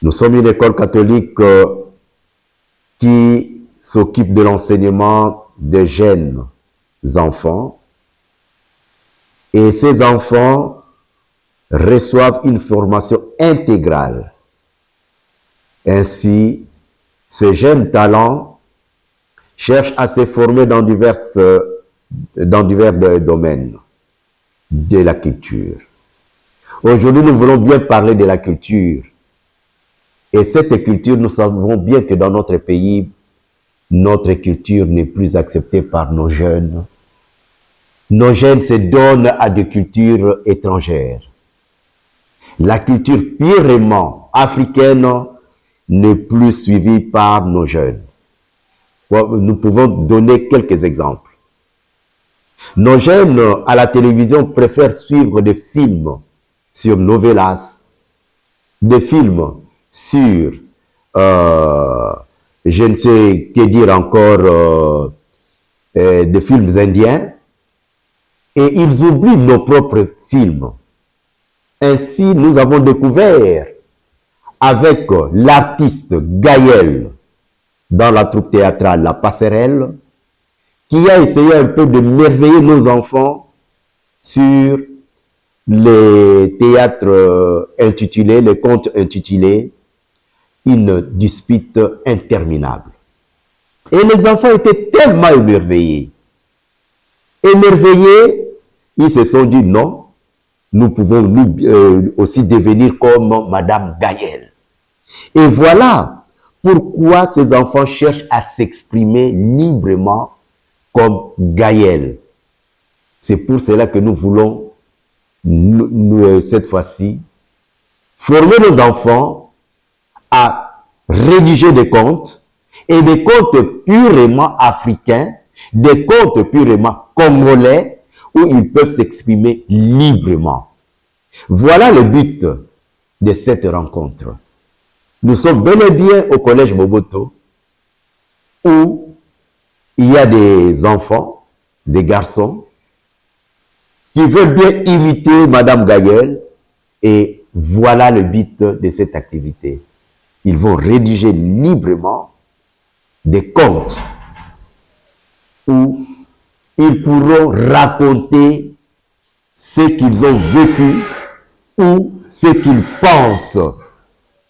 Nous sommes une école catholique qui s'occupe de l'enseignement des jeunes enfants. Et ces enfants reçoivent une formation intégrale. Ainsi, ces jeunes talents cherchent à se former dans divers domaines de la culture. Aujourd'hui, nous voulons bien parler de la culture. Et cette culture, nous savons bien que dans notre pays, notre culture n'est plus acceptée par nos jeunes. Nos jeunes se donnent à des cultures étrangères. La culture purement africaine n'est plus suivie par nos jeunes. Nous pouvons donner quelques exemples. Nos jeunes à la télévision préfèrent suivre des films sur novelas, des films sur, je ne sais que dire encore, des films indiens, et ils oublient nos propres films. Ainsi, nous avons découvert avec l'artiste Gaël dans la troupe théâtrale La Passerelle, qui a essayé un peu de merveiller nos enfants sur les théâtres intitulés, les contes intitulés Une dispute interminable. Et les enfants étaient tellement émerveillés. Émerveillés, ils se sont dit non, nous pouvons nous aussi devenir comme Madame Gaël. Et voilà pourquoi ces enfants cherchent à s'exprimer librement comme Gaël. C'est pour cela que nous voulons, cette fois-ci, former nos enfants à rédiger des contes, et des contes purement africains, des contes purement congolais, où ils peuvent s'exprimer librement. Voilà le but de cette rencontre. Nous sommes bel et bien au collège Moboto, où il y a des enfants, des garçons, qui veulent bien imiter Madame Gaël, et voilà le but de cette activité. Ils vont rédiger librement des contes où ils pourront raconter ce qu'ils ont vécu ou ce qu'ils pensent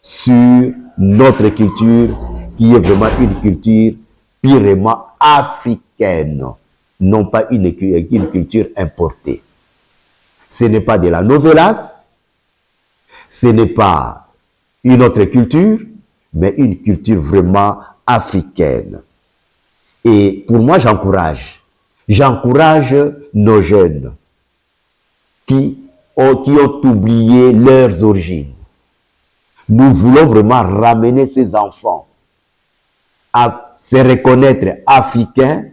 sur notre culture, qui est vraiment une culture purement africaine, non pas une culture importée. Ce n'est pas de la novelas, ce n'est pas une autre culture, mais une culture vraiment africaine. Et pour moi, j'encourage nos jeunes qui ont oublié leurs origines. Nous voulons vraiment ramener ces enfants à se reconnaître africains,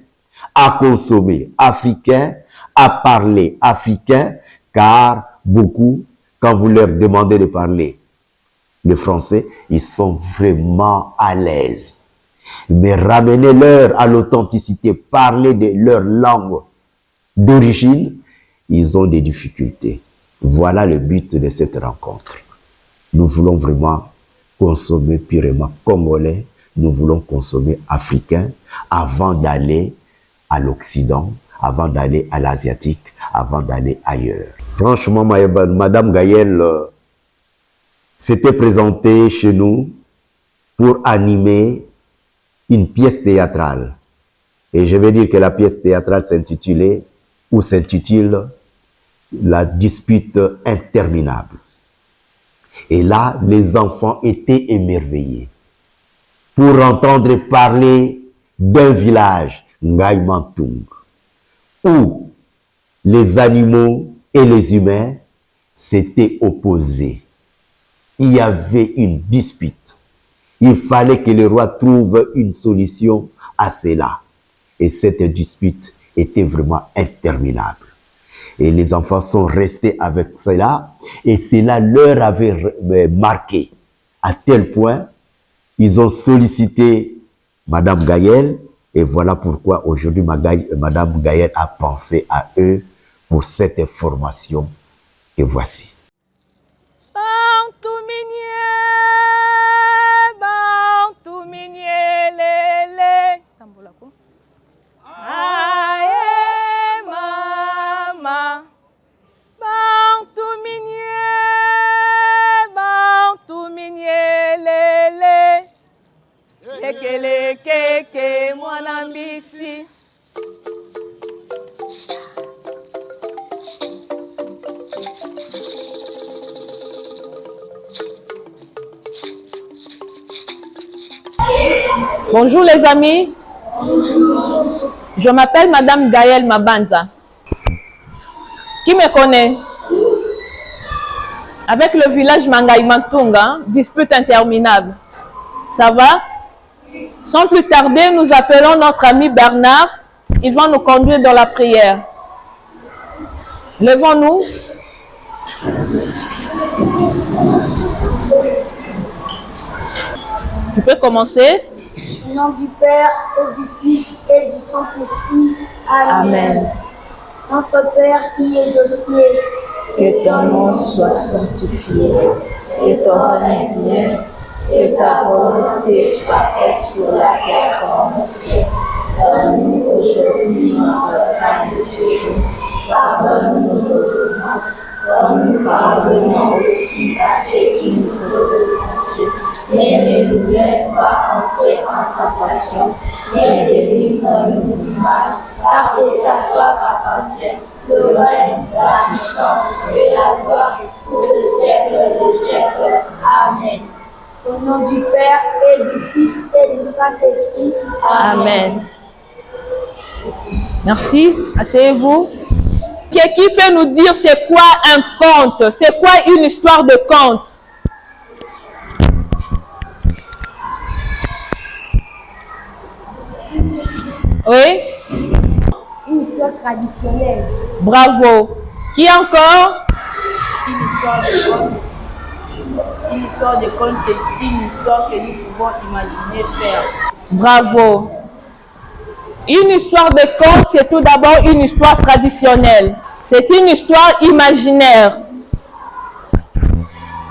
à consommer africains, à parler africain, car beaucoup, quand vous leur demandez de parler le français, ils sont vraiment à l'aise. Mais ramenez-leur à l'authenticité, parler de leur langue d'origine, ils ont des difficultés. Voilà le but de cette rencontre. Nous voulons vraiment consommer purement congolais, nous voulons consommer africain avant d'aller à l'Occident, avant d'aller à l'Asiatique, avant d'aller ailleurs. Franchement, Madame Gaël s'était présentée chez nous pour animer une pièce théâtrale. Et je vais dire que la pièce théâtrale s'intitule La dispute interminable. Et là, les enfants étaient émerveillés pour entendre parler d'un village, Ngaïmantung, où les animaux et les humains s'étaient opposés. Il y avait une dispute. Il fallait que le roi trouve une solution à cela. Et cette dispute était vraiment interminable. Et les enfants sont restés avec cela, et cela leur avait marqué, à tel point, ils ont sollicité Madame Gaël, et voilà pourquoi aujourd'hui Madame Gaël a pensé à eux pour cette formation que voici. Bonjour les amis. Je m'appelle Madame Gaëlle Mabanza. Qui me connaît? Avec le village Mangai Mantunga, dispute interminable. Ça va? Sans plus tarder, nous appelons notre ami Bernard. Il va nous conduire dans la prière. Levons-nous. Tu peux commencer? Au nom du Père et du Fils et du Saint-Esprit. Amen. Amen. Notre Père qui es aux cieux, Que ton nom soit sanctifié, que ton règne vienne, que ta volonté soit faite sur la terre comme au ciel. Donne-nous aujourd'hui notre pain de ce jour. Pardonne nos offenses, comme nous pardonnons aussi à ceux qui nous font offenser. Mais ne nous laisse pas entrer en tentation, mais délivre-nous du mal, car c'est à toi qu'appartient le règne, la puissance et la gloire pour le siècle des siècles. Amen. au nom du Père et du Fils et du Saint-Esprit. Amen. Merci. Asseyez-vous. Qui peut nous dire c'est quoi un conte? C'est quoi une histoire de conte? Oui? Une histoire traditionnelle. Bravo. Qui encore? Une histoire de conte. Une histoire de conte, c'est une histoire que nous pouvons imaginer faire. Bravo. Une histoire de conte, c'est tout d'abord une histoire traditionnelle. C'est une histoire imaginaire.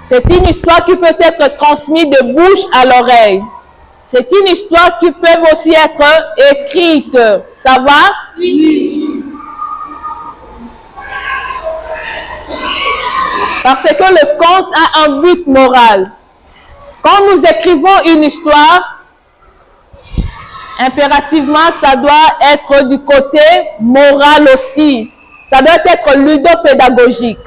C'est une histoire qui peut être transmise de bouche à l'oreille. C'est une histoire qui peut aussi être écrite. Ça va? Oui. Parce que le conte a un but moral. Quand nous écrivons une histoire, impérativement, ça doit être du côté moral aussi. Ça doit être ludopédagogique.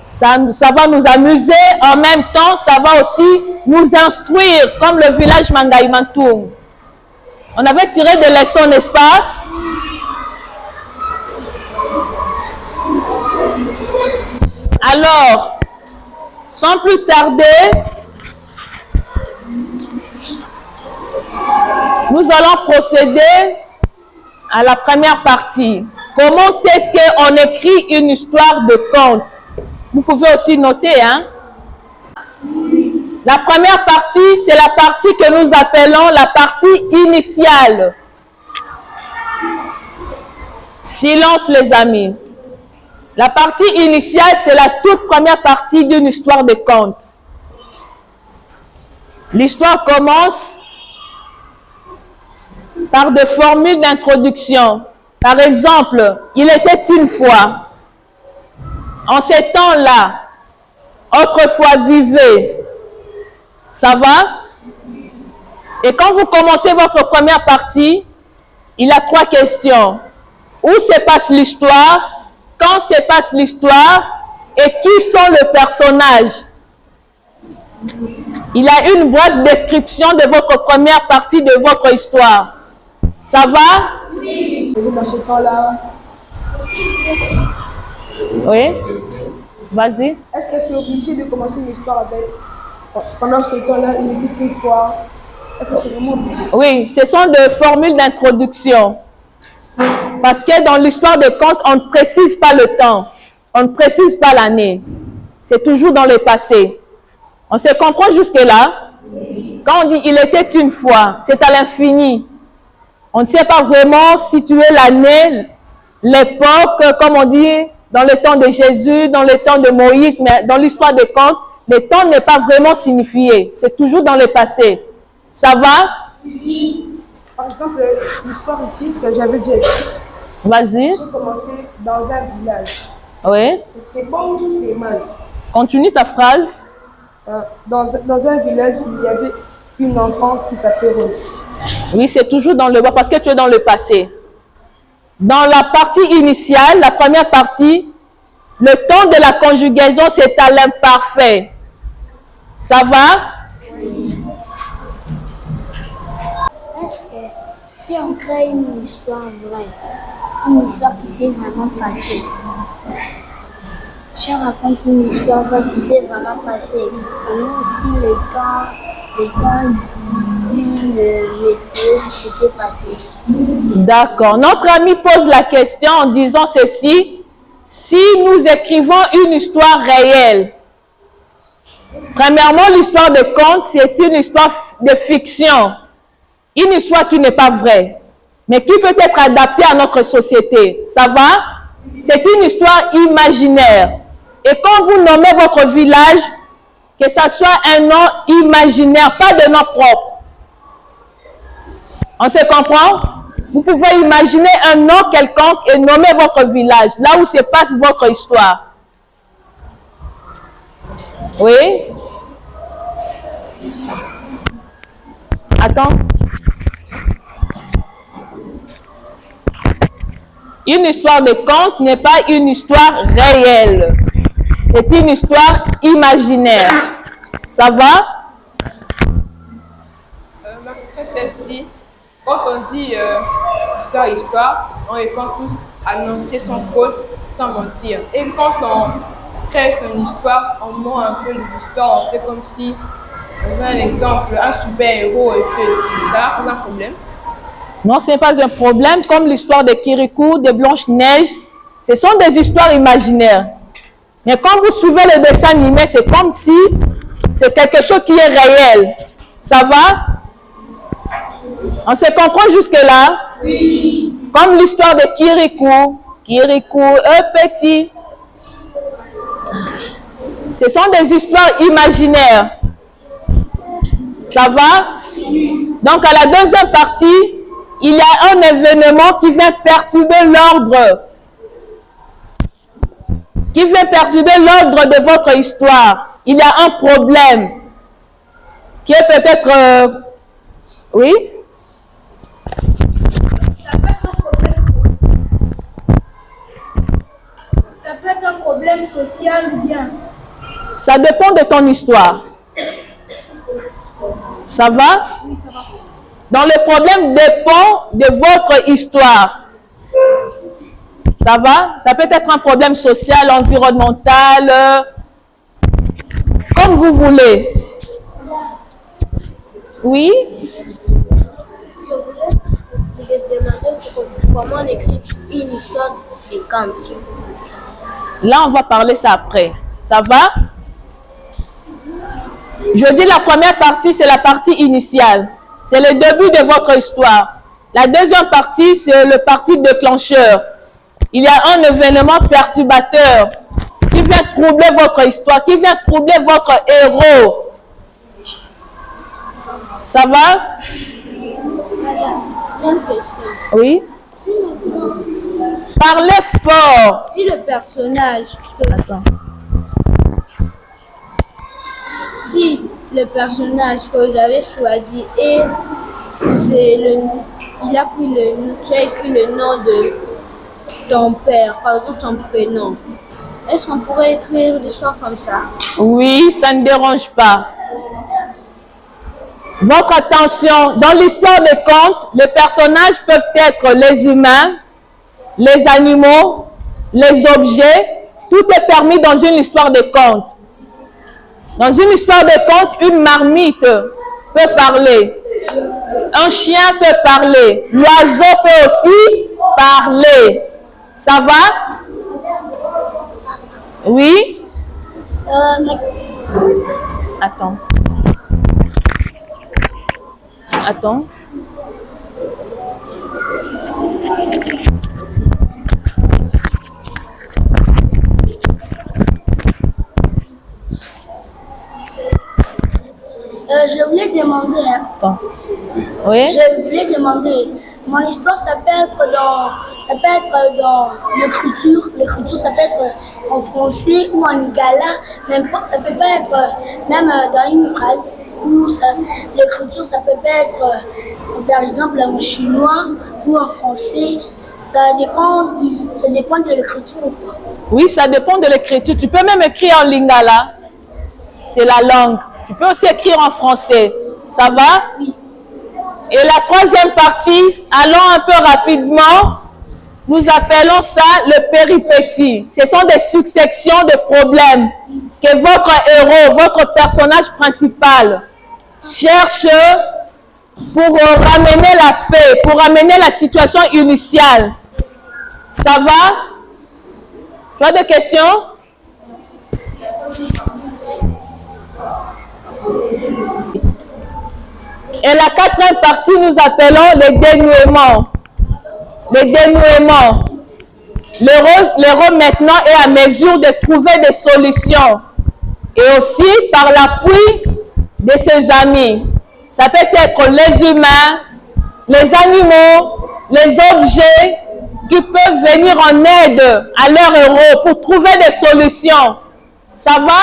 Ça va nous amuser, en même temps, ça va aussi nous instruire, comme le village Mangai Mantung. On avait tiré des leçons, n'est-ce pas? Alors, sans plus tarder, nous allons procéder à la première partie. Comment est-ce qu'on écrit une histoire de conte? Vous pouvez aussi noter, hein? La première partie, c'est la partie que nous appelons la partie initiale. Silence, les amis. La partie initiale, c'est la toute première partie d'une histoire de conte. L'histoire commence par des formules d'introduction. Par exemple, il était une fois, en ces temps-là, autrefois vivait. Ça va? Et quand vous commencez votre première partie, il y a 3 questions. Où se passe l'histoire? Quand se passe l'histoire? Et qui sont les personnages? Il y a une brève description de votre première partie de votre histoire. Ça va? Oui. Dans ce temps-là, Oui? Vas-y. est-ce que c'est obligé de commencer une histoire avec pendant ce temps-là, il était une fois? Est-ce que c'est vraiment obligé? Oui, ce sont des formules d'introduction. Parce que dans l'histoire des contes, on ne précise pas le temps. On ne précise pas l'année. C'est toujours dans le passé. On se comprend jusque-là? Quand on dit « il était une fois », c'est à l'infini. On ne sait pas vraiment situer l'année, l'époque, comme on dit, dans le temps de Jésus, dans le temps de Moïse, mais dans l'histoire des contes, le temps n'est pas vraiment signifié. C'est toujours dans le passé. Ça va? Oui. Par exemple, l'histoire ici que j'avais dit, Vas-y. j'ai commencé dans un village. Oui. C'est bon ou c'est mal? Continue ta phrase. Dans un village, il y avait une enfant qui s'appelait Rose. Oui, c'est toujours dans le bas parce que tu es dans le passé. Dans la partie initiale, la première partie, le temps de la conjugaison, c'est à l'imparfait. Ça va? Est-ce que si on crée une histoire vraie, une histoire qui s'est vraiment passée, si on raconte une histoire vraie qui s'est vraiment passée, et nous aussi le temps d'une météo qui s'était passé. D'accord. Notre ami pose la question en disant ceci. Si nous écrivons une histoire réelle, premièrement, l'histoire de conte, c'est une histoire de fiction. Une histoire qui n'est pas vraie, mais qui peut être adaptée à notre société. Ça va? C'est une histoire imaginaire. Et quand vous nommez votre village, que ça soit un nom imaginaire, pas de nom propre. On se comprend? Vous pouvez imaginer un nom quelconque et nommer votre village, là où se passe votre histoire. Oui? Attends. Une histoire de conte n'est pas une histoire réelle. C'est une histoire imaginaire. Ça va? Ma question c'est celle-ci. Quand on dit histoire, on répond tous annoncer son faute sans mentir. Et quand on crée son histoire, on ment un peu l'histoire, on fait comme si, on veut un exemple, un super-héros et fait ça, on a un problème. Non, ce n'est pas un problème, comme l'histoire de Kirikou, de Blanche-Neige. Ce sont des histoires imaginaires. Mais quand vous suivez le dessin animé, c'est comme si c'est quelque chose qui est réel. Ça va? On se comprend jusque-là? Oui. Comme l'histoire de Kirikou. Kirikou, petit. Ce sont des histoires imaginaires. Ça va? Donc, à la deuxième partie, il y a un événement qui vient perturber l'ordre. Qui vient perturber l'ordre de votre histoire. Il y a un problème. Qui est peut-être... oui? Ça peut être un problème social ou bien? Ça dépend de ton histoire. Ça va? Oui, ça va. Donc le problème dépend de votre histoire. Ça va? Ça peut être un problème social, environnemental, comme vous voulez. Oui? Je voulais te demander comment on écrit une histoire de conte. Là, on va parler ça après. Ça va? Je dis la première partie, c'est la partie initiale. C'est le début de votre histoire. La deuxième partie, c'est le partie déclencheur. Il y a un événement perturbateur qui vient troubler votre histoire, qui vient troubler votre héros. Ça va? Une question. Oui? Parlez fort. Si le personnage Attends. Si le personnage que j'avais choisi et il a pris tu as écrit le nom de ton père, par exemple son prénom. Est-ce qu'on pourrait écrire des histoires comme ça? Oui, ça ne dérange pas. Votre attention, dans l'histoire des contes, les personnages peuvent être les humains, les animaux, les objets. Tout est permis dans une histoire de contes. Dans une histoire de contes, une marmite peut parler. Un chien peut parler. L'oiseau peut aussi parler. Ça va? Oui? Attends. Attends. Je voulais demander, Attends. Oui? je voulais demander, mon histoire ça peut être dans l'écriture, ça peut être en français ou en lingala, n'importe, ça peut pas être même dans une phrase, ou l'écriture ça peut pas être Par exemple, en chinois ou en français, ça dépend de l'écriture. Oui, ça dépend de l'écriture. Tu peux même écrire en lingala. C'est la langue. Tu peux aussi écrire en français. Ça va? Oui. Et la troisième partie, allons un peu rapidement. Nous appelons ça le péripétie. Ce sont des successions de problèmes que votre héros, votre personnage principal cherche pour ramener la paix, pour ramener la situation initiale. Ça va? Tu as des questions? Et la quatrième partie, nous appelons les dénouements. Les dénouements. L'héros maintenant est à mesure de trouver des solutions. Et aussi par l'appui de ses amis. Ça peut être les humains, les animaux, les objets qui peuvent venir en aide à leur héros pour trouver des solutions. Ça va?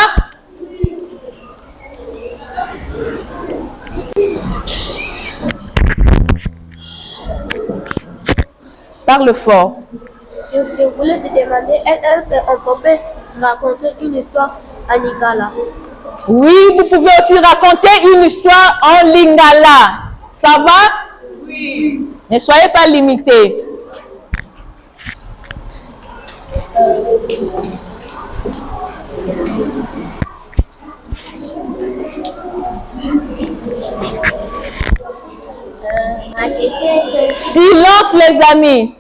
Parle fort. Je voulais te demander, est-ce qu'on peut raconter une histoire en lingala? Oui, vous pouvez aussi raconter une histoire en lingala. Ça va? Oui. Ne soyez pas limités. Ma question c'est Silence, les amis.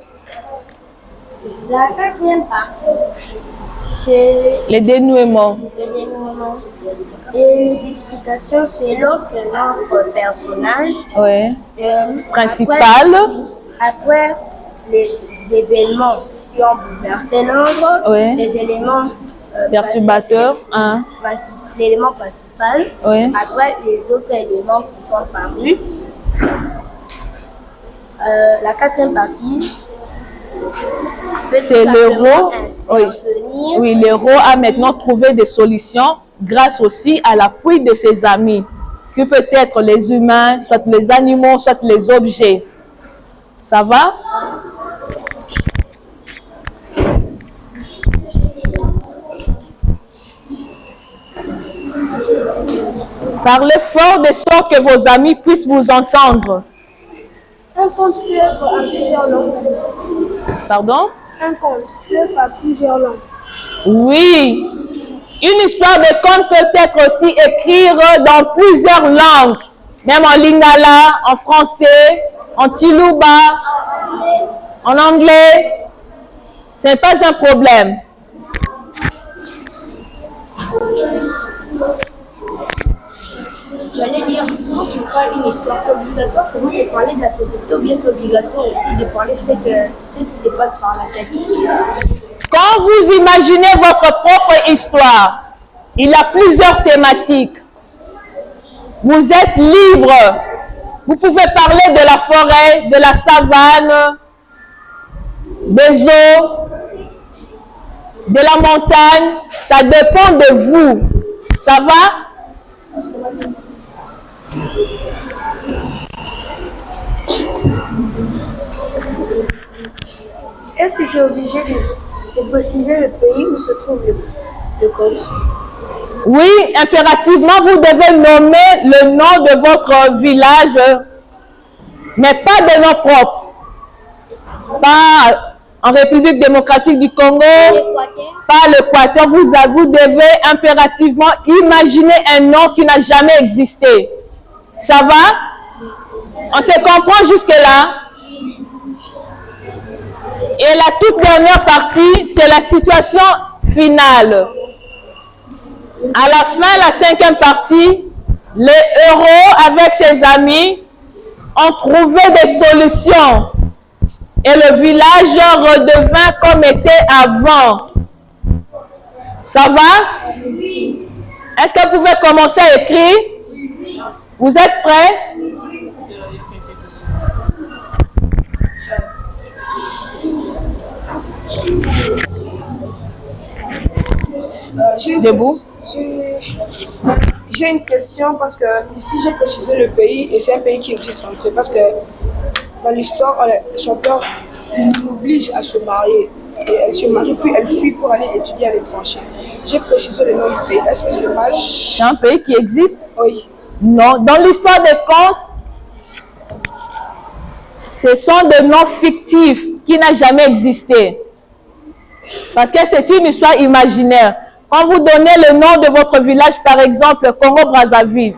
la quatrième partie. C'est Les dénouements. le dénouement. Et les explications, c'est lorsque notre personnage Oui. Principal. après les événements qui ont bouleversé l'ordre, Oui. les éléments Perturbateur. Hein. l'élément principal, Oui. après les autres éléments qui sont parus. La quatrième partie, C'est l'héros. Oui. intervenir. Oui, l'héros a maintenant trouvé des solutions grâce aussi à l'appui de ses amis, qui peut être les humains, soit les animaux, soit les objets. Ça va? Parlez fort de sorte que vos amis puissent vous entendre. Un conte peut être en plusieurs langues. Pardon? Un conte peut être en plusieurs langues. Oui. Une histoire de conte peut être aussi écrite dans plusieurs langues, même en lingala, en français, en tiluba, en anglais. Ce n'est pas un problème. J'allais dire, quand tu parles d'une histoire, c'est obligatoire seulement de parler de la société ou bien c'est obligatoire aussi de parler ce qui te passe par la tête. Quand vous imaginez votre propre histoire, il a plusieurs thématiques. Vous êtes libre. Vous pouvez parler de la forêt, de la savane, des eaux, de la montagne. Ça dépend de vous. Ça va? Est-ce que c'est obligé de préciser le pays où se trouve le conte? Oui, impérativement, vous devez nommer le nom de votre village, mais pas de nom propre. Pas en République démocratique du Congo, pas l'Équateur. Vous devez impérativement imaginer un nom qui n'a jamais existé. Ça va? On se comprend jusque-là? Et la toute dernière partie, c'est la situation finale. À la fin, la cinquième partie, les héros avec ses amis ont trouvé des solutions et le village redevint comme était avant. Ça va? Oui. Est-ce que vous pouvez commencer à écrire? Oui. Vous êtes prêts? Debout. Je J'ai une question parce que ici j'ai précisé le pays et c'est un pays qui existe en fait parce que dans l'histoire, son père l'oblige à se marier et elle se marie puis elle fuit pour aller étudier à l'étranger. J'ai précisé le nom du pays. Est-ce que c'est mal? C'est un pays qui existe? Oui. Non. Dans l'histoire des contes, ce sont des noms fictifs qui n'ont jamais existé. Parce que c'est une histoire imaginaire. Quand vous donnez le nom de votre village, par exemple, Congo-Brazzaville,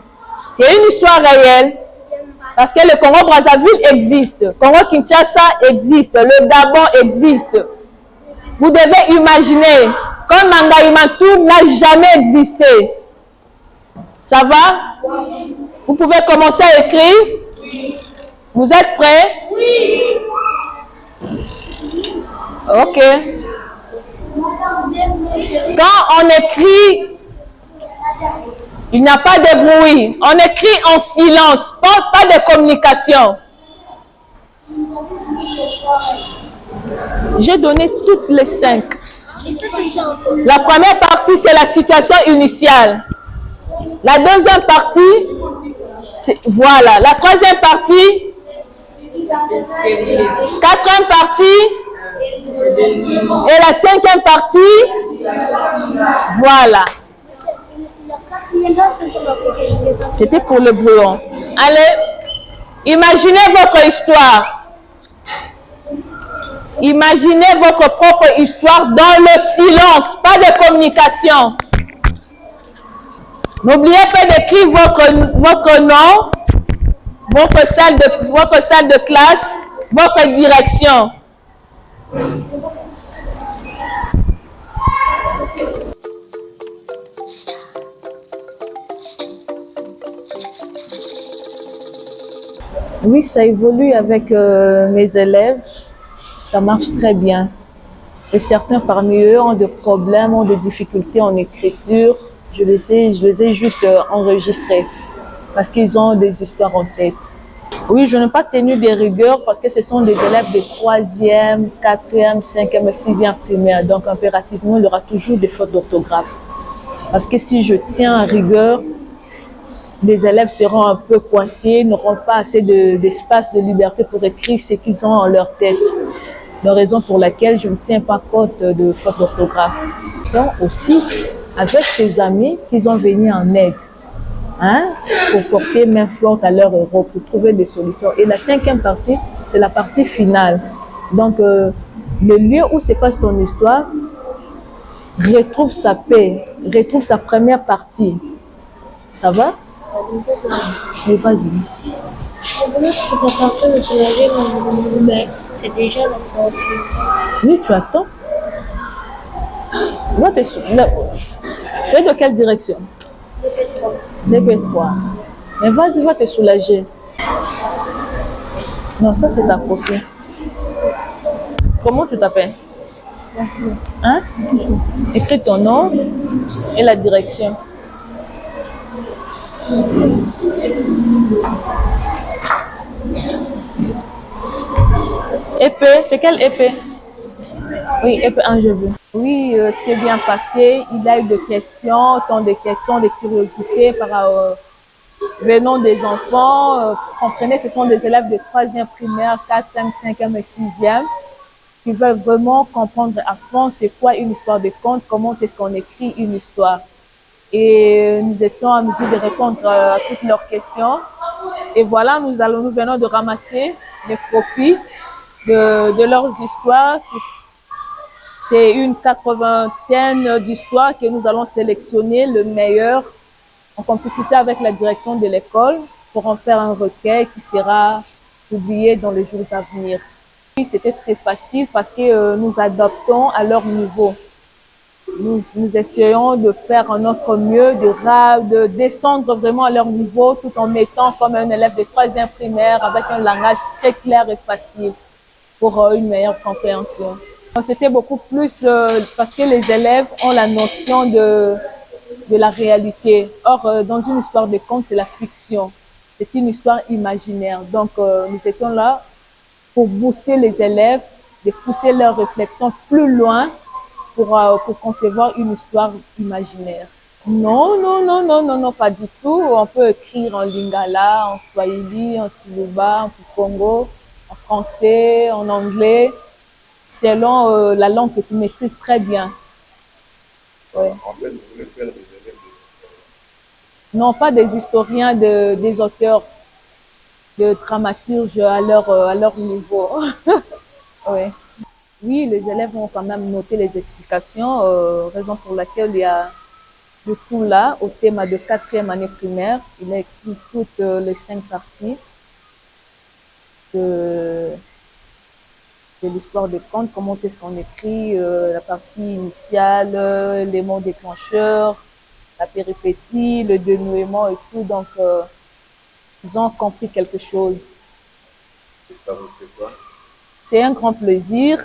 c'est une histoire réelle. Parce que le Congo-Brazzaville existe, Congo-Kinshasa existe, le Gabon existe. Vous devez imaginer, comme Mangaïmatou n'a jamais existé. Ça va? Vous pouvez commencer à écrire? Oui. Vous êtes prêts? Oui. Ok. Quand on écrit, il n'y a pas de bruit. On écrit en silence, pas de communication. J'ai donné toutes les 5. La première partie, c'est la situation initiale. La deuxième partie, voilà. La troisième partie, quatrième partie, et la cinquième partie, voilà. C'était pour le brouillon. Allez, imaginez votre histoire. Imaginez votre propre histoire dans le silence, pas de communication. N'oubliez pas d'écrire votre nom, votre salle de classe, votre direction. Oui, ça évolue avec mes élèves. Ça marche très bien. Et certains parmi eux ont des problèmes, ont des difficultés en écriture. Je les ai juste enregistrés parce qu'ils ont des histoires en tête. Oui, je n'ai pas tenu des rigueurs parce que ce sont des élèves de 3e, 4e, 5e et 6e primaire. Donc, impérativement, il y aura toujours des fautes d'orthographe. Parce que si je tiens à rigueur, les élèves seront un peu coincés, n'auront pas assez d'espace, de liberté pour écrire ce qu'ils ont en leur tête. La raison pour laquelle je ne tiens pas compte de fautes d'orthographe. Ils sont aussi avec ses amis qu'ils ont venu en aide, pour porter main forte à leur héros, pour trouver des solutions. Et la cinquième partie, c'est la partie finale. Donc, le lieu où se passe ton histoire retrouve sa paix, retrouve sa première partie. Ça va? Oui, vas-y. C'est déjà la sortie. Oui, tu attends. Tu es de quelle direction? DP3. Mais vas-y, va te soulager. Non, ça c'est ta copie. Comment tu t'appelles? Merci. Hein? Écris ton nom et la direction. Épée, c'est quelle épée? Oui, épée 1, je veux. Oui, c'est bien passé. Il a eu des questions, tant de questions, de curiosités venant des enfants. Comprenez, ce sont des élèves de 3e primaire, 4e, 5e et 6e qui veulent vraiment comprendre à fond c'est quoi une histoire de conte, comment est-ce qu'on écrit une histoire. Et nous étions en mesure de répondre à toutes leurs questions. Et voilà, nous venons de ramasser les copies de leurs histoires. C'est une 80aine d'histoires que nous allons sélectionner le meilleur en complicité avec la direction de l'école pour en faire un recueil qui sera publié dans les jours à venir. C'était très facile parce que nous adaptons à leur niveau. Nous essayons de faire notre mieux, de descendre vraiment à leur niveau tout en mettant comme un élève de 3e primaire avec un langage très clair et facile pour une meilleure compréhension. C'était beaucoup plus parce que les élèves ont la notion de la réalité. Or, dans une histoire de conte, c'est la fiction. C'est une histoire imaginaire. Donc, nous étions là pour booster les élèves, de pousser leurs réflexions plus loin pour concevoir une histoire imaginaire. Non, non, non, non, non, non, pas du tout. On peut écrire en lingala, en swahili, en tuluba, en kikongo, en français, en anglais, selon la langue que tu maîtrises très bien. Ouais. En fait, vous voulez faire des élèves Non, pas des historiens, des auteurs de dramaturge à leur niveau. Ouais. Oui, les élèves vont quand même noter les explications, raison pour laquelle il y a le tout là, au thème de 4e année primaire. Il a écrit toutes les 5 parties de, de l'histoire des contes, comment est-ce qu'on écrit, la partie initiale, les mots déclencheurs, la péripétie, le dénouement et tout. Donc, ils ont compris quelque chose. et ça vous fait quoi? C'est un grand plaisir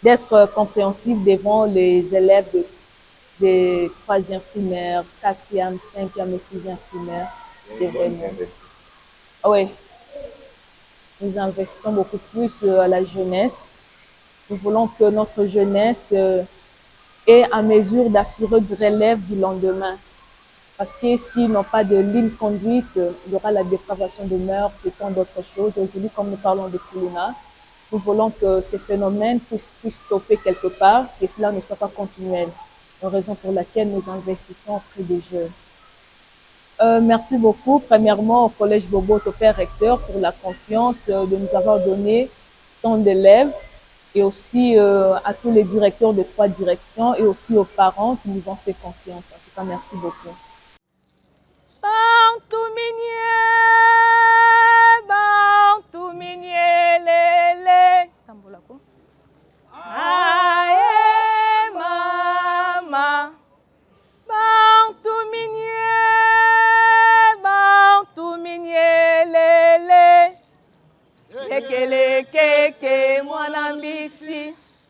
d'être compréhensif devant les élèves des 3e primaires, 4e, 5e et 6e primaires. C'est vraiment. Oui. Nous investissons beaucoup plus à la jeunesse. Nous voulons que notre jeunesse est à mesure d'assurer de relève du lendemain. Parce que s'ils n'ont pas de ligne conduite, il y aura la dépravation de mœurs et tant d'autres choses. Aujourd'hui, comme nous parlons de Kuluna, nous voulons que ces phénomènes puissent stopper quelque part, que cela ne soit pas continuel. La raison pour laquelle nous investissons auprès des jeunes. Merci beaucoup, premièrement au Collège Boboto, père recteur, pour la confiance de nous avoir donné tant d'élèves, et aussi à tous les directeurs de 3 directions et aussi aux parents qui nous ont fait confiance. En tout cas, merci beaucoup.